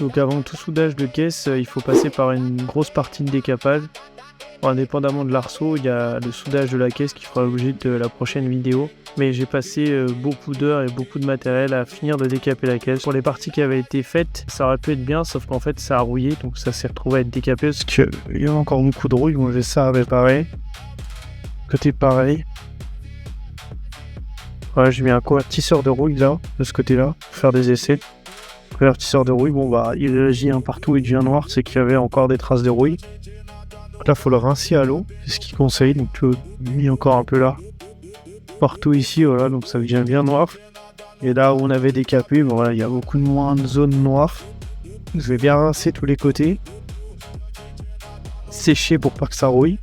Donc avant tout soudage de caisse, il faut passer par une grosse partie de décapage. Indépendamment de l'arceau, il y a le soudage de la caisse qui fera l'objet de la prochaine vidéo. Mais j'ai passé beaucoup d'heures et beaucoup de matériel à finir de décaper la caisse. Pour les parties qui avaient été faites, ça aurait pu être bien, sauf qu'en fait ça a rouillé, donc ça s'est retrouvé à être décapé parce qu'il y a encore beaucoup de rouille, donc j'ai ça à réparer. Côté pareil. Voilà, j'ai mis un convertisseur de rouille là, de ce côté-là, pour faire des essais. Convertisseur de rouille, bon bah il réagit partout, il devient noir, c'est qu'il y avait encore des traces de rouille. Donc là faut le rincer à l'eau, c'est ce qu'il conseille, donc tu mis encore un peu là. Partout ici, voilà, donc ça devient bien noir. Et là où on avait décapé, bon, voilà, il y a beaucoup moins de zones noires. Je vais bien rincer tous les côtés. Sécher pour pas que ça rouille.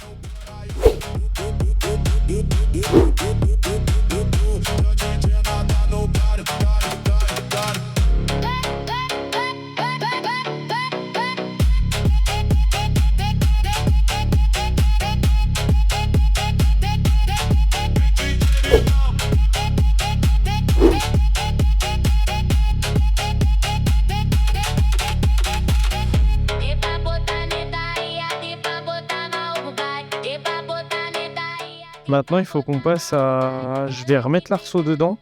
Maintenant, il faut qu'on passe à... Je vais remettre l'arceau dedans.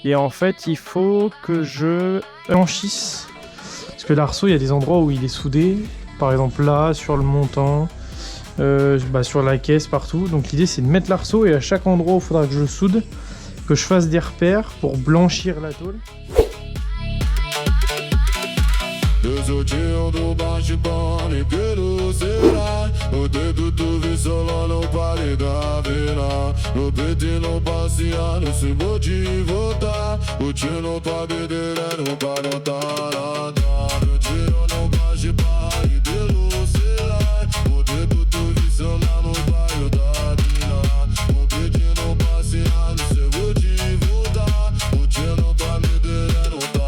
Et en fait, il faut que je blanchisse. Parce que l'arceau, il y a des endroits où il est soudé. Par exemple là, sur le montant, sur la caisse, partout. Donc l'idée, c'est de mettre l'arceau et à chaque endroit où il faudra que je soude, que je fasse des repères pour blanchir la tôle. Desotinho do bate-pane pelo será. O dedo do visolão não pare da vela. No peito e não passear, no símbolo de voltar. O tio não tá bebedeira, não para não tá. O tio não bate-pane pelo será. O dedo do visolão não pare da vela. No peito e não passear, no símbolo de voltar. O tio não tá bebedeira, não tá.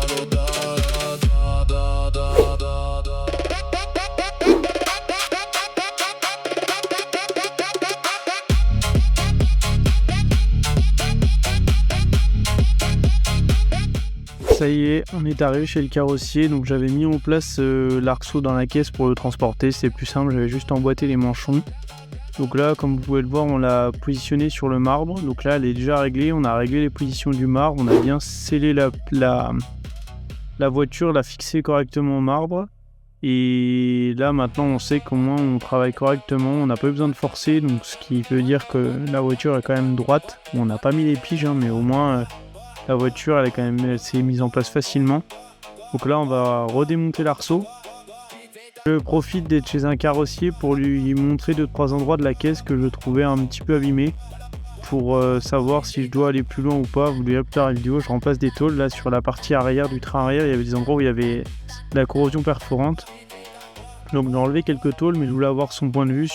Ça y est, on est arrivé chez le carrossier, donc j'avais mis en place l'arceau dans la caisse pour le transporter, c'est plus simple, j'avais juste emboîté les manchons. Donc là, comme vous pouvez le voir, on l'a positionné sur le marbre, donc là elle est déjà réglée, on a réglé les positions du marbre, on a bien scellé la voiture, l'a fixée correctement au marbre. Et là maintenant on sait comment on travaille correctement, on n'a pas eu besoin de forcer, donc ce qui veut dire que la voiture est quand même droite. On n'a pas mis les piges, mais au moins... la voiture, elle s'est mise en place facilement. Donc là, on va redémonter l'arceau. Je profite d'être chez un carrossier pour lui montrer 2-3 endroits de la caisse que je trouvais un petit peu abîmés. Pour savoir si je dois aller plus loin ou pas. Vous verrez plus tard la vidéo, je remplace des tôles. Là, sur la partie arrière du train arrière, il y avait des endroits où il y avait de la corrosion perforante. Donc j'ai enlevé quelques tôles, mais je voulais avoir son point de vue.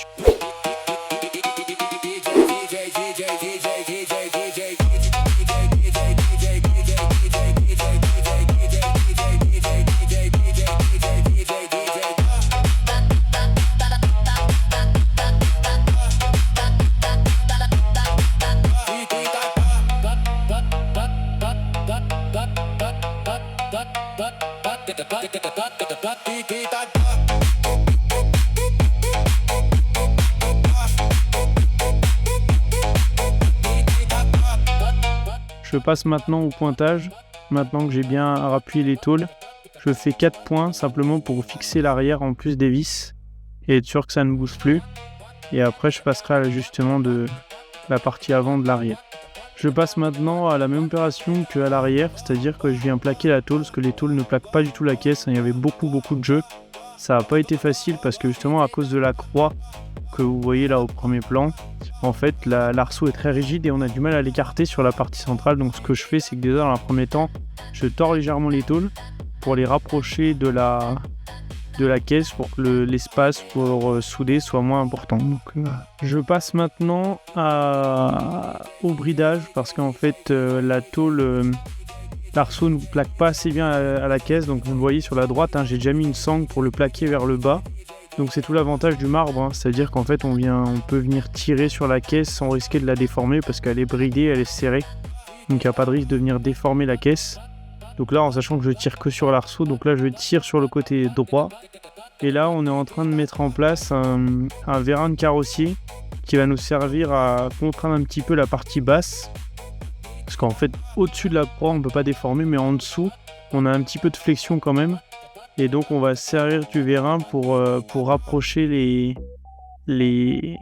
Je passe maintenant au pointage. Maintenant que j'ai bien appuyé les tôles, je fais 4 points simplement pour fixer l'arrière en plus des vis et être sûr que ça ne bouge plus. Et après je passerai à l'ajustement de la partie avant de l'arrière. Je passe maintenant à la même opération qu'à l'arrière, c'est-à-dire que je viens plaquer la tôle, parce que les tôles ne plaquent pas du tout la caisse, il y avait beaucoup de jeux. Ça n'a pas été facile parce que justement à cause de la croix que vous voyez là au premier plan, en fait l'arceau est très rigide et on a du mal à l'écarter sur la partie centrale. Donc ce que je fais, c'est que déjà dans un premier temps, je tords légèrement les tôles pour les rapprocher de la caisse pour que l'espace pour souder soit moins important. Donc, je passe maintenant au bridage parce qu'en fait la tôle l'arceau ne plaque pas assez bien à la caisse. Donc vous le voyez sur la droite, j'ai déjà mis une sangle pour le plaquer vers le bas. Donc c'est tout l'avantage du marbre, c'est-à-dire qu'en fait on peut venir tirer sur la caisse sans risquer de la déformer parce qu'elle est bridée, elle est serrée. Donc il n'y a pas de risque de venir déformer la caisse. Donc là, en sachant que je tire que sur l'arceau, donc là je tire sur le côté droit. Et là on est en train de mettre en place un vérin de carrossier qui va nous servir à contraindre un petit peu la partie basse. Parce qu'en fait, au-dessus de la proie, on ne peut pas déformer, mais en dessous, on a un petit peu de flexion quand même. Et donc on va servir du vérin pour rapprocher les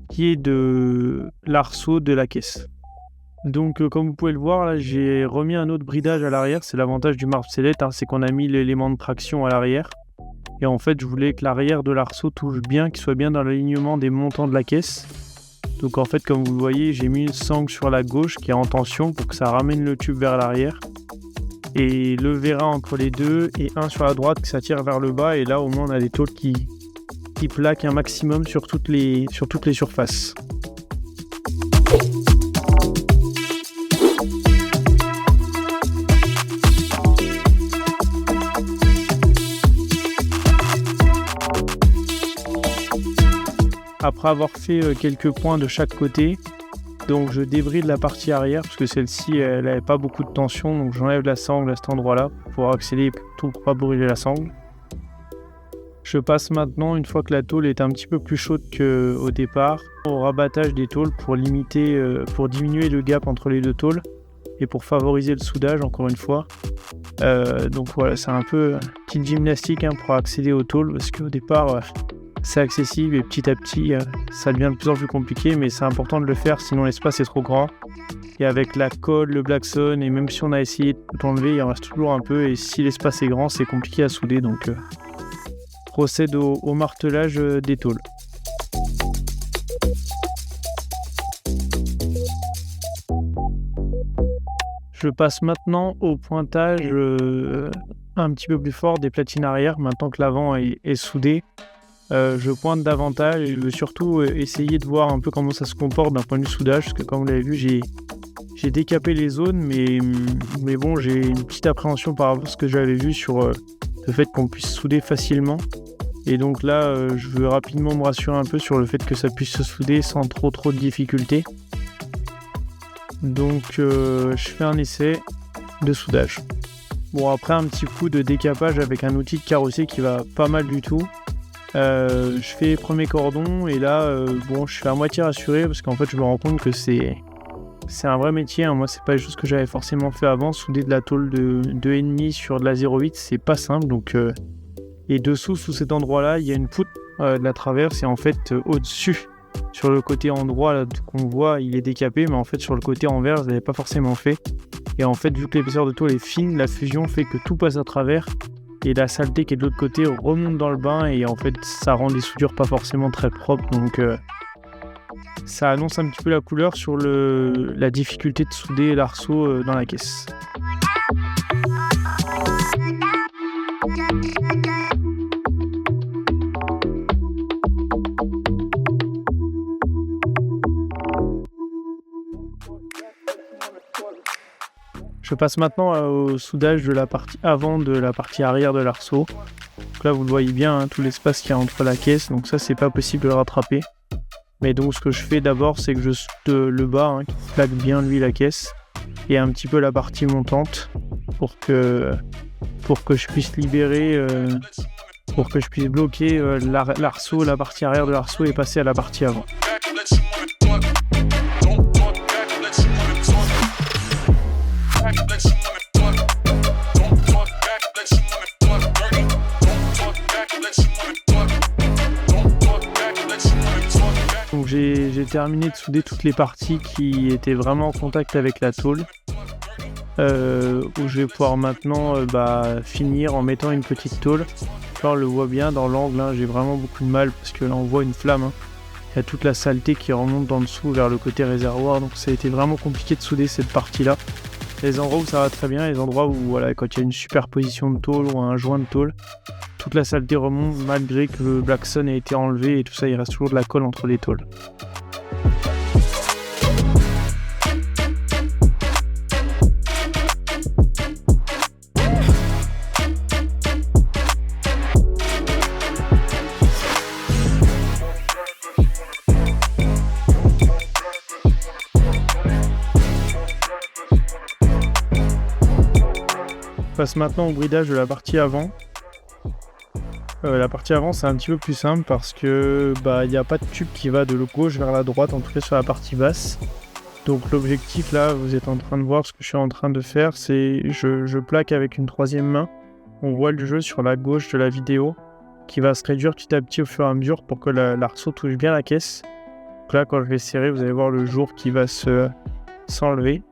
pieds de l'arceau de la caisse. Donc comme vous pouvez le voir, là j'ai remis un autre bridage à l'arrière. C'est l'avantage du marbre sellette, c'est qu'on a mis l'élément de traction à l'arrière. Et en fait je voulais que l'arrière de l'arceau touche bien, qu'il soit bien dans l'alignement des montants de la caisse. Donc en fait comme vous le voyez, j'ai mis une sangle sur la gauche qui est en tension pour que ça ramène le tube vers l'arrière. Et le vérin entre les deux et un sur la droite que ça tire vers le bas. Et là au moins on a des tôles qui plaquent un maximum sur toutes les surfaces. Après avoir fait quelques points de chaque côté, donc je débride la partie arrière parce que celle-ci elle n'avait pas beaucoup de tension, donc j'enlève la sangle à cet endroit-là pour pouvoir accéder pour pas brûler la sangle. Je passe maintenant, une fois que la tôle est un petit peu plus chaude qu'au départ, au rabattage des tôles pour diminuer le gap entre les deux tôles et pour favoriser le soudage encore une fois. Donc voilà, c'est un peu une petite gymnastique pour accéder aux tôles parce qu'au départ c'est accessible et petit à petit ça devient de plus en plus compliqué, mais c'est important de le faire sinon l'espace est trop grand. Et avec la colle, le blackson, et même si on a essayé de tout enlever, il en reste toujours un peu, et si l'espace est grand c'est compliqué à souder, donc procède au martelage des tôles. Je passe maintenant au pointage un petit peu plus fort des platines arrière, maintenant que l'avant est soudé. Je pointe davantage et je veux surtout essayer de voir un peu comment ça se comporte d'un point de vue soudage, parce que comme vous l'avez vu, j'ai décapé les zones, mais bon, j'ai une petite appréhension par rapport à ce que j'avais vu sur le fait qu'on puisse souder facilement. Et donc là, je veux rapidement me rassurer un peu sur le fait que ça puisse se souder sans trop de difficultés. Donc je fais un essai de soudage. Bon, après un petit coup de décapage avec un outil de carrossier qui va pas mal du tout. Je fais les premiers cordons et là je suis à moitié rassuré parce qu'en fait je me rends compte que c'est un vrai métier. Moi c'est pas des choses que j'avais forcément fait avant. Souder de la tôle de 2,5 sur de la 0,8 c'est pas simple. Donc et dessous, sous cet endroit là, il y a une poutre de la traverse et en fait au-dessus, sur le côté endroit là, qu'on voit, il est décapé, mais en fait sur le côté envers, je l'avais pas forcément fait. Et en fait vu que l'épaisseur de tôle est fine, la fusion fait que tout passe à travers. Et la saleté qui est de l'autre côté remonte dans le bain et en fait ça rend les soudures pas forcément très propres, donc ça annonce un petit peu la couleur sur la difficulté de souder l'arceau dans la caisse. Je passe maintenant au soudage de la partie avant de la partie arrière de l'arceau. Donc là vous le voyez bien, tout l'espace qu'il y a entre la caisse, donc ça c'est pas possible de le rattraper. Mais donc ce que je fais d'abord c'est que je soude le bas qui plaque bien lui la caisse et un petit peu la partie montante pour que je puisse libérer, pour que je puisse bloquer l'arceau, la partie arrière de l'arceau et passer à la partie avant. Donc j'ai terminé de souder toutes les parties qui étaient vraiment en contact avec la tôle, où je vais pouvoir maintenant finir en mettant une petite tôle. Là on le voit bien dans l'angle, j'ai vraiment beaucoup de mal parce que là on voit une flamme. Il y a toute la saleté qui remonte en dessous vers le côté réservoir, donc ça a été vraiment compliqué de souder cette partie-là. Les endroits où ça va très bien, les endroits où quand il y a une superposition de tôle ou un joint de tôle, toute la saleté remonte malgré que le blackson a été enlevé et tout ça, il reste toujours de la colle entre les tôles. passe maintenant au bridage de la partie avant. La partie avant c'est un petit peu plus simple parce que il n'y a pas de tube qui va de gauche vers la droite, en tout cas sur la partie basse. Donc l'objectif là, vous êtes en train de voir ce que je suis en train de faire, c'est je plaque avec une troisième main. On voit le jeu sur la gauche de la vidéo qui va se réduire petit à petit au fur et à mesure pour que l'arceau touche bien la caisse. Donc là quand je vais serrer, vous allez voir le jour qui va s'enlever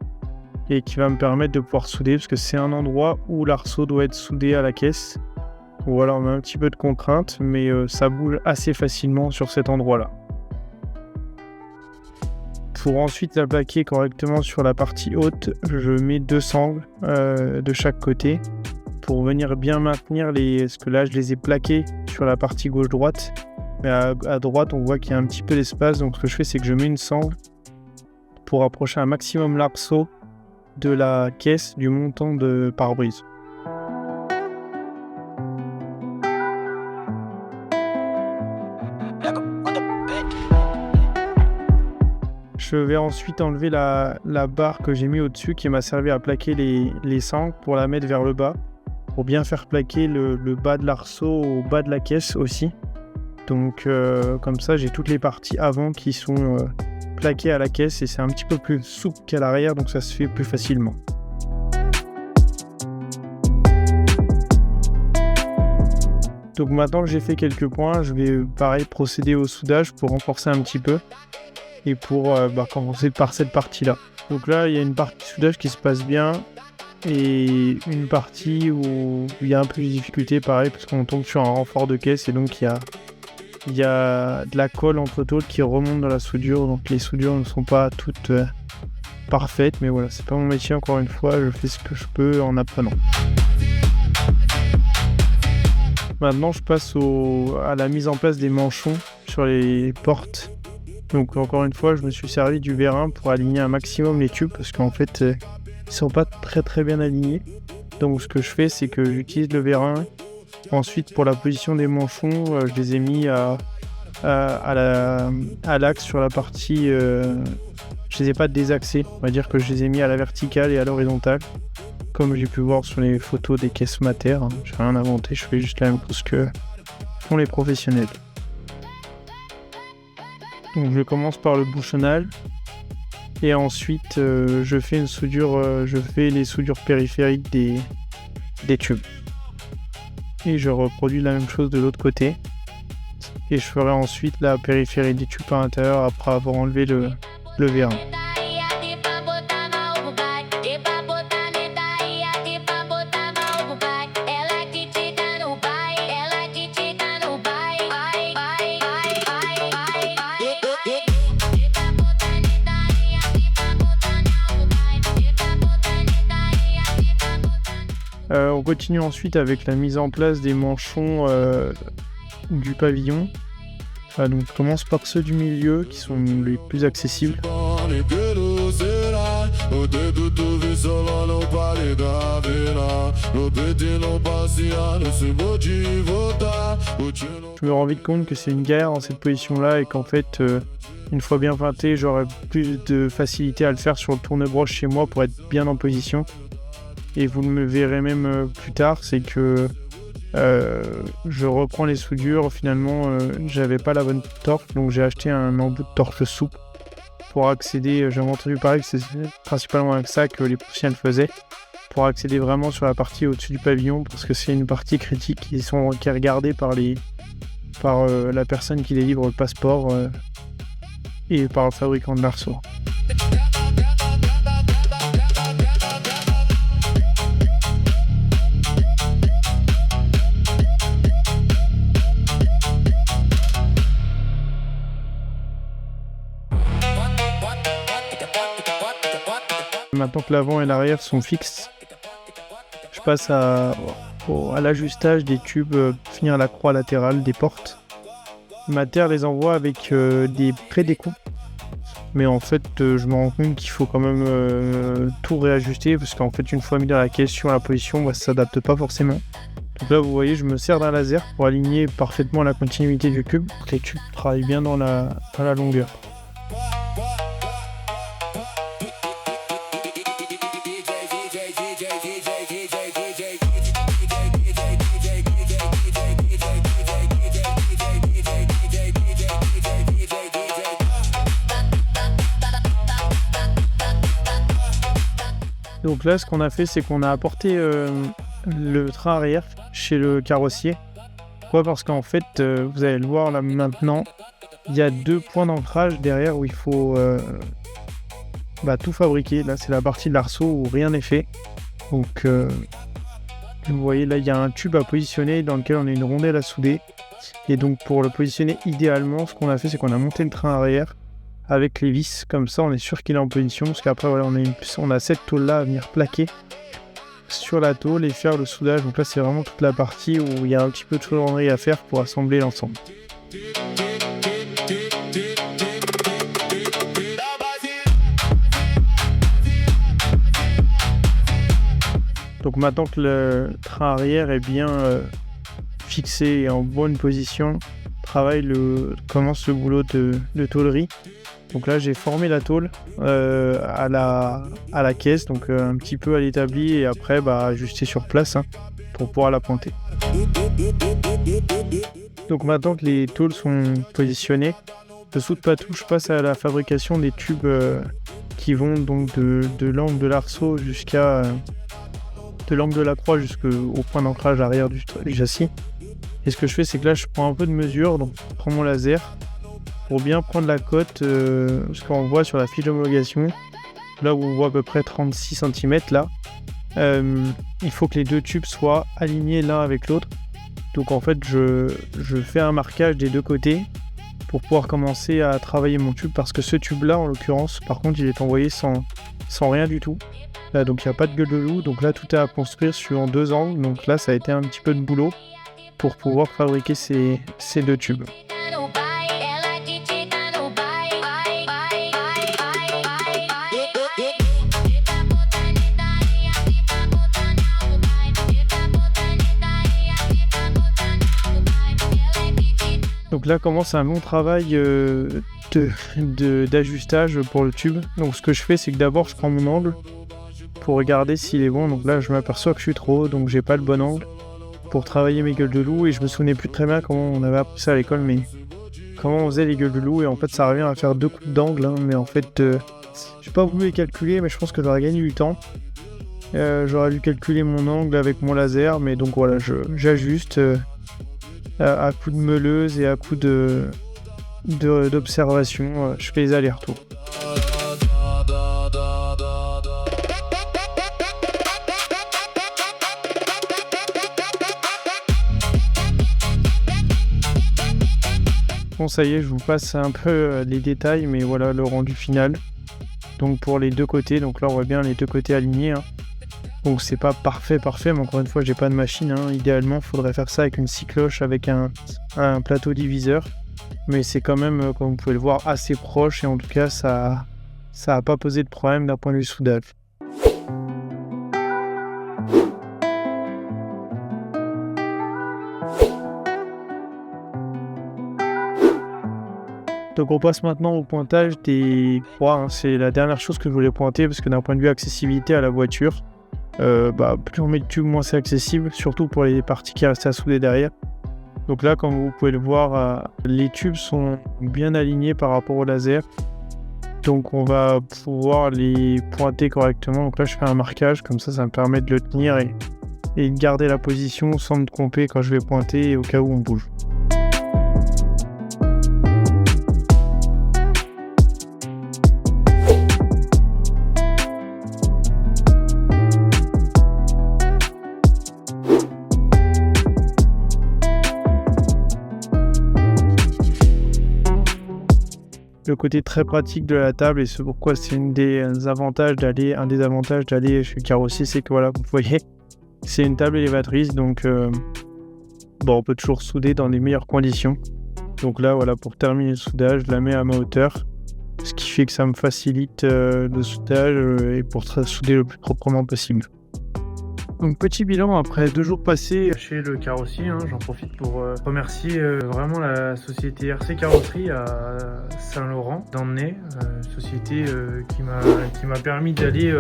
et qui va me permettre de pouvoir souder parce que c'est un endroit où l'arceau doit être soudé à la caisse. Voilà, on a un petit peu de contrainte, mais ça bouge assez facilement sur cet endroit-là. Pour ensuite la plaquer correctement sur la partie haute, je mets 2 sangles de chaque côté pour venir bien maintenir parce que là je les ai plaqués sur la partie gauche-droite. Mais à droite, on voit qu'il y a un petit peu d'espace, donc ce que je fais, c'est que je mets une sangle pour approcher un maximum l'arceau de la caisse du montant de pare-brise. Je vais ensuite enlever la barre que j'ai mis au-dessus qui m'a servi à plaquer les sangles pour la mettre vers le bas, pour bien faire plaquer le bas de l'arceau au bas de la caisse aussi. Donc comme ça j'ai toutes les parties avant qui sont plaquées à la caisse et c'est un petit peu plus souple qu'à l'arrière, donc ça se fait plus facilement. Donc maintenant que j'ai fait quelques points, je vais pareil procéder au soudage pour renforcer un petit peu et pour commencer par cette partie là. Donc là il y a une partie soudage qui se passe bien et une partie où il y a un peu de difficulté pareil parce qu'on tombe sur un renfort de caisse et donc il y a de la colle entre tôles qui remonte dans la soudure, donc les soudures ne sont pas toutes parfaites, mais voilà, c'est pas mon métier encore une fois, je fais ce que je peux en apprenant. Maintenant je passe à la mise en place des manchons sur les portes. Donc encore une fois, je me suis servi du vérin pour aligner un maximum les tubes parce qu'en fait, ils sont pas très bien alignés. Donc ce que je fais, c'est que j'utilise le vérin. Ensuite, pour la position des manchons, je les ai mis à l'axe sur la partie... je les ai pas désaxés. On va dire que je les ai mis à la verticale et à l'horizontale. Comme j'ai pu voir sur les photos des caisses Mater. Hein. J'ai rien inventé, je fais juste la même chose que font les professionnels. Donc je commence par le bouchonnage et ensuite je fais les soudures périphériques des tubes. Et je reproduis la même chose de l'autre côté. Et je ferai ensuite la périphérie des tubes à l'intérieur après avoir enlevé le vérin. On continue ensuite avec la mise en place des manchons du pavillon. Donc je commence par ceux du milieu qui sont les plus accessibles. Je me rends vite compte que c'est une galère dans cette position-là et qu'en fait, une fois bien peinté, j'aurai plus de facilité à le faire sur le tourne-broche chez moi pour être bien en position. Et vous le verrez même plus tard, c'est que je reprends les soudures. Finalement, j'avais pas la bonne torche, donc j'ai acheté un embout de torche souple pour accéder. J'avais entendu parler que c'est principalement avec ça que les professionnels faisaient, pour accéder vraiment sur la partie au-dessus du pavillon, parce que c'est une partie critique qui est regardée par la personne qui délivre le passeport et par le fabricant de l'arceau. Maintenant que l'avant et l'arrière sont fixes, je passe à l'ajustage des tubes, finir la croix latérale des portes. Mater les envoie avec des pré-découpes, mais en fait je me rends compte qu'il faut quand même tout réajuster parce qu'en fait une fois mis dans la caisse sur la position, ça s'adapte pas forcément. Donc là vous voyez, je me sers d'un laser pour aligner parfaitement la continuité du cube, pour que les tubes travaillent bien dans la longueur. DJ Donc là, ce qu'on a fait, c'est qu'on a apporté le train arrière chez le carrossier. Pourquoi ? Parce qu'en fait, vous allez le voir là maintenant, il y a 2 points d'ancrage derrière où il faut tout fabriquer. Là, c'est la partie de l'arceau où rien n'est fait. Donc, vous voyez, là, il y a un tube à positionner dans lequel on a une rondelle à souder. Et donc, pour le positionner idéalement, ce qu'on a fait, c'est qu'on a monté le train arrière avec les vis. Comme ça, on est sûr qu'il est en position. Parce qu'après, voilà, on a cette tôle-là à venir plaquer sur la tôle et faire le soudage. Donc là, c'est vraiment toute la partie où il y a un petit peu de chaudronnerie à faire pour assembler l'ensemble. Donc maintenant que le train arrière est bien fixé et en bonne position, commence le boulot de tôlerie. Donc là, j'ai formé la tôle à la caisse, donc un petit peu à l'établi et après ajuster sur place pour pouvoir la pointer. Donc maintenant que les tôles sont positionnées, le soude-patou, je passe à la fabrication des tubes qui vont donc de l'angle de l'arceau de l'angle de la croix jusqu'au point d'ancrage arrière du châssis. Et ce que je fais, c'est que là, je prends un peu de mesure, donc je prends mon laser pour bien prendre la cote, ce qu'on voit sur la fiche d'homologation, là où on voit à peu près 36 cm là. Il faut que les 2 tubes soient alignés l'un avec l'autre. Donc en fait, je fais un marquage des 2 côtés pour pouvoir commencer à travailler mon tube, parce que ce tube-là, en l'occurrence, par contre, il est envoyé sans rien du tout. Là, donc il n'y a pas de gueule de loup, donc là, tout est à construire sur 2 angles. Donc là, ça a été un petit peu de boulot pour pouvoir fabriquer ces 2 tubes. Donc là commence un long travail d'ajustage pour le tube. Donc ce que je fais, c'est que d'abord je prends mon angle pour regarder s'il est bon. Donc là je m'aperçois que je suis trop haut, donc j'ai pas le bon angle pour travailler mes gueules de loup. Et je me souvenais plus très bien comment on avait appris ça à l'école, mais comment on faisait les gueules de loup. Et en fait ça revient à faire 2 coups d'angle, mais en fait j'ai pas voulu les calculer, mais je pense que j'aurais gagné du temps. J'aurais dû calculer mon angle avec mon laser, mais donc voilà, j'ajuste à coup de meuleuse et à coup d'observation, je fais les allers-retours. Bon, ça y est, je vous passe un peu les détails, mais voilà le rendu final. Donc pour les 2 côtés, donc là on voit bien les 2 côtés alignés. Donc c'est pas parfait, mais encore une fois, j'ai pas de machine. Idéalement, il faudrait faire ça avec une scie cloche, avec un plateau diviseur. Mais c'est quand même, comme vous pouvez le voir, assez proche. Et en tout cas, ça a pas posé de problème d'un point de vue soudage. Donc on passe maintenant au pointage des croix. C'est la dernière chose que je voulais pointer, parce que d'un point de vue accessibilité à la voiture, plus on met de tubes, moins c'est accessible, surtout pour les parties qui restent à souder derrière. Donc là, comme vous pouvez le voir, les tubes sont bien alignés par rapport au laser, donc on va pouvoir les pointer correctement. Donc là je fais un marquage, comme ça me permet de le tenir et de garder la position sans me tromper quand je vais pointer, et au cas où on bouge. Le côté très pratique de la table, et c'est pourquoi c'est un des avantages d'aller chez le carrossier, c'est que voilà, vous voyez, c'est une table élévatrice, donc on peut toujours souder dans les meilleures conditions. Donc là, voilà, pour terminer le soudage, je la mets à ma hauteur, ce qui fait que ça me facilite le soudage et pour souder le plus proprement possible. Donc petit bilan après 2 jours passés chez le carrossier, j'en profite pour remercier vraiment la société RC Carrosserie à Saint-Laurent d'Emmenay, société qui m'a permis d'aller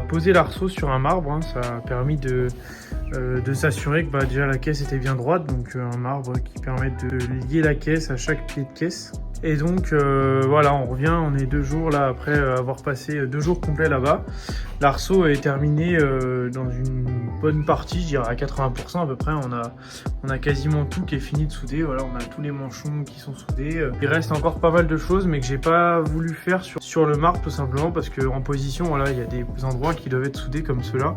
poser l'arceau sur un marbre. Ça a permis de s'assurer que déjà la caisse était bien droite, donc un marbre qui permet de lier la caisse à chaque pied de caisse. Et donc voilà, on revient, on est 2 jours là après avoir passé 2 jours complets là-bas. L'arceau est terminé dans une bonne partie, je dirais à 80% à peu près. On a quasiment tout qui est fini de souder. Voilà, on a tous les manchons qui sont soudés. Il reste encore pas mal de choses, mais que j'ai pas voulu faire sur le marbre tout simplement parce qu'en position, voilà, il y a des endroits qui doivent être soudés comme ceux-là.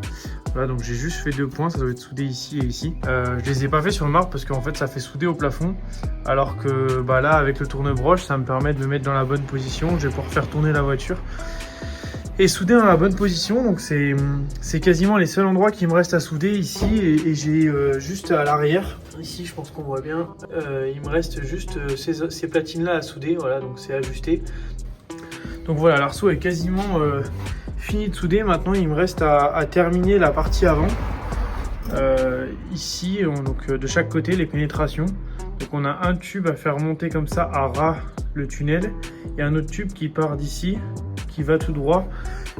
Voilà, donc j'ai juste fait 2 points, ça doit être soudé ici et ici. Je les ai pas fait sur le marbre parce qu'en fait ça fait souder au plafond, alors que bah là avec le tourne-broche ça me permet de me mettre dans la bonne position. Je vais pouvoir faire tourner la voiture et souder dans la bonne position. Donc c'est quasiment les seuls endroits qui me restent à souder ici et j'ai juste à l'arrière, ici je pense qu'on voit bien, il me reste juste ces platines là à souder. Voilà, donc c'est ajusté. Donc voilà, l'arceau est quasiment fini de souder. Maintenant il me reste à terminer la partie avant. Ici, donc de chaque côté, les pénétrations. Donc on a un tube à faire monter comme ça à ras le tunnel et un autre tube qui part d'ici, qui va tout droit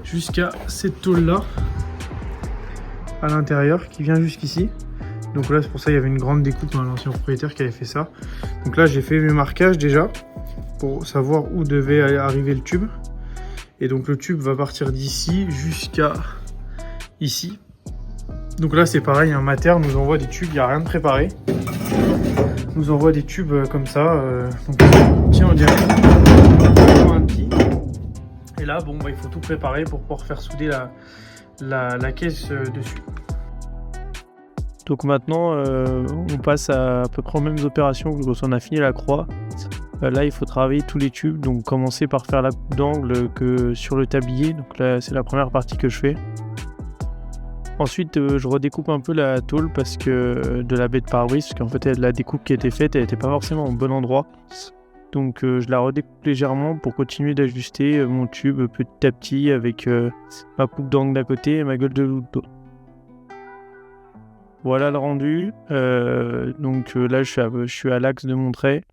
jusqu'à cette tôle là à l'intérieur, qui vient jusqu'ici. Donc là c'est pour ça qu'il y avait une grande découpe, hein, l'ancien propriétaire qui avait fait ça. Donc là j'ai fait mes marquages déjà pour savoir où devait arriver le tube. Et donc le tube va partir d'ici jusqu'à ici. Donc là c'est pareil, un Mater nous envoie des tubes, il n'y a rien de préparé. Nous envoie des tubes comme ça. Donc tiens, on dirait un petit. Et là bon bah il faut tout préparer pour pouvoir faire souder la caisse dessus. Donc maintenant on passe à peu près aux mêmes opérations que quand on a fini la croix. Là il faut travailler tous les tubes, donc commencer par faire la coupe d'angle que sur le tablier. Donc là c'est la première partie que je fais. Ensuite, je redécoupe un peu la tôle parce que de la baie de pare-brise, parce qu'en fait, la découpe qui a été faite, elle n'était pas forcément au bon endroit. Donc, je la redécoupe légèrement pour continuer d'ajuster mon tube petit à petit avec ma coupe d'angle d'un côté et ma gueule de loup de l'autre. Voilà le rendu. Donc là, je suis à l'axe de mon trait.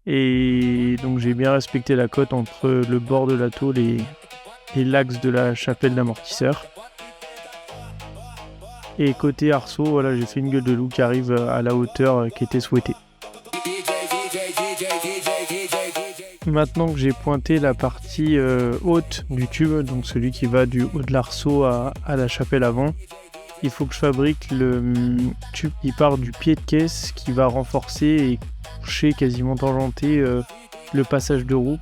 Et donc, j'ai bien respecté la cote entre le bord de la tôle et l'axe de la chapelle d'amortisseur. Et côté arceau, voilà, j'ai fait une gueule de loup qui arrive à la hauteur qui était souhaitée. Maintenant que j'ai pointé la partie haute du tube, donc celui qui va du haut de l'arceau à la chapelle avant, il faut que je fabrique le tube qui part du pied de caisse, qui va renforcer et coucher, quasiment tangenter le passage de roue.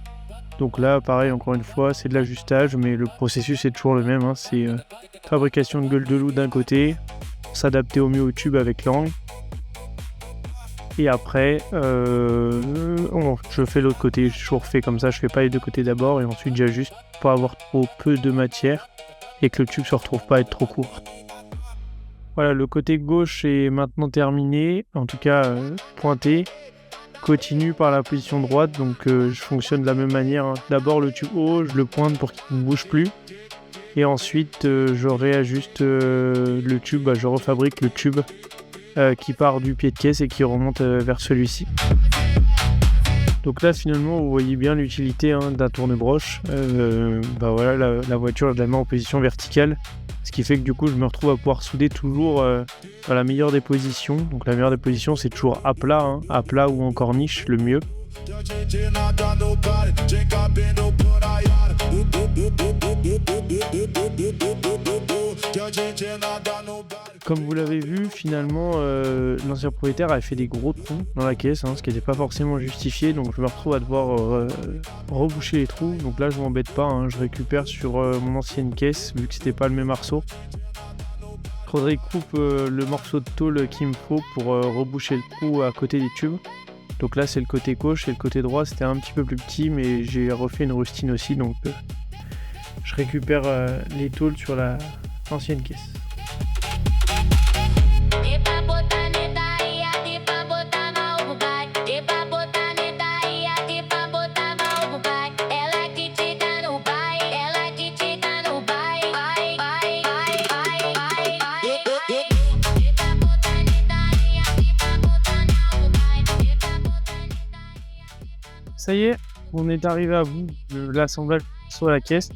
Donc là, pareil, encore une fois, c'est de l'ajustage, mais le processus est toujours le même. Hein. C'est fabrication de gueule de loup d'un côté, s'adapter au mieux au tube avec l'angle. Et après, je fais l'autre côté. Je toujours fait comme ça, je fais pas les deux côtés d'abord, et ensuite j'ajuste pour pas avoir trop peu de matière et que le tube se retrouve pas à être trop court. Voilà, le côté gauche est maintenant terminé, en tout cas pointé. Continue par la position droite, donc je fonctionne de la même manière. Hein. D'abord le tube haut, je le pointe pour qu'il ne bouge plus. Et ensuite je réajuste le tube, je refabrique le tube qui part du pied de caisse et qui remonte vers celui-ci. Donc là finalement vous voyez bien l'utilité d'un tourne-broche. Voilà, la voiture je la mets en position verticale. Ce qui fait que du coup je me retrouve à pouvoir souder toujours dans la meilleure des positions. Donc la meilleure des positions c'est toujours à plat ou en corniche, le mieux. Comme vous l'avez vu, finalement l'ancien propriétaire a fait des gros trous dans la caisse, ce qui n'était pas forcément justifié, donc je me retrouve à devoir reboucher les trous. Donc là je m'embête pas, je récupère sur mon ancienne caisse vu que c'était pas le même arceau. Il faudrait coupe le morceau de tôle qu'il me faut pour reboucher le trou à côté des tubes. Donc là c'est le côté gauche et le côté droit c'était un petit peu plus petit, mais j'ai refait une rustine aussi, donc je récupère les tôles sur l'ancienne caisse. Ça y est, on est arrivé à bout de l'assemblage sur la caisse.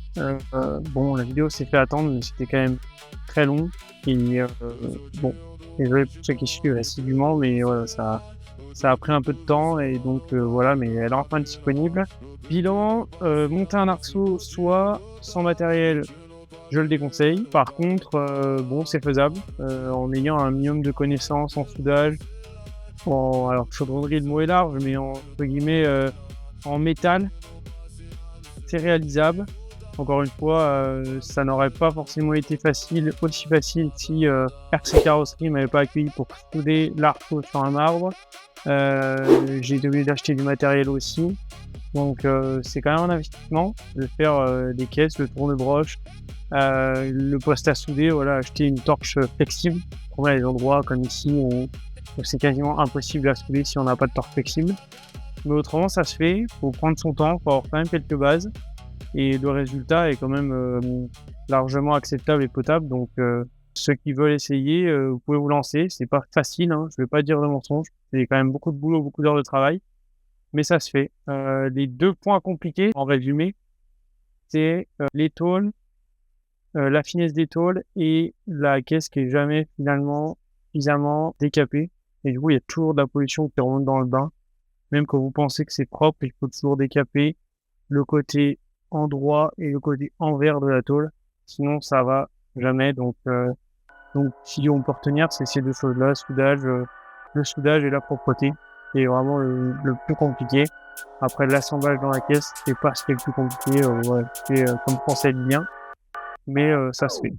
Bon, la vidéo s'est fait attendre, mais c'était quand même très long. Et désolé pour ceux qui suivent assidûment, mais voilà, ça Ça a pris un peu de temps et donc voilà, mais elle est enfin disponible. Bilan, monter un arceau soit sans matériel, je le déconseille. Par contre, bon, c'est faisable en ayant un minimum de connaissances en soudage. Alors chaudronnerie, le mot est large, mais entre guillemets en métal, c'est réalisable. Encore une fois, ça n'aurait pas forcément été aussi facile si RC Carrosserie m'avait pas accueilli pour souder l'arceau sur un marbre. J'ai été obligé d'acheter du matériel aussi. Donc c'est quand même un investissement de faire des caisses, le tourne-broche, le poste à souder, voilà, acheter une torche flexible. On a des endroits comme ici où c'est quasiment impossible à souder si on n'a pas de torche flexible. Mais autrement, ça se fait, faut prendre son temps, faut avoir quand même quelques bases. Et le résultat est quand même largement acceptable et potable. Donc ceux qui veulent essayer, vous pouvez vous lancer. C'est pas facile, hein, je vais pas dire de mensonge. C'est quand même beaucoup de boulot, beaucoup d'heures de travail. Mais ça se fait. Les 2 points compliqués, en résumé, c'est les tôles, la finesse des tôles et la caisse qui est jamais finalement suffisamment décapée. Et du coup, il y a toujours de la pollution qui remonte dans le bain. Même quand vous pensez que c'est propre, il faut toujours décaper le côté endroit et le côté envers de la tôle. Sinon, ça va jamais. Donc si on peut retenir, c'est ces 2 choses-là, le soudage et la propreté. C'est vraiment le plus compliqué. Après, l'assemblage dans la caisse, c'est pas ce qui est le plus compliqué. Ouais, c'est comme français dit bien. Mais ça se fait.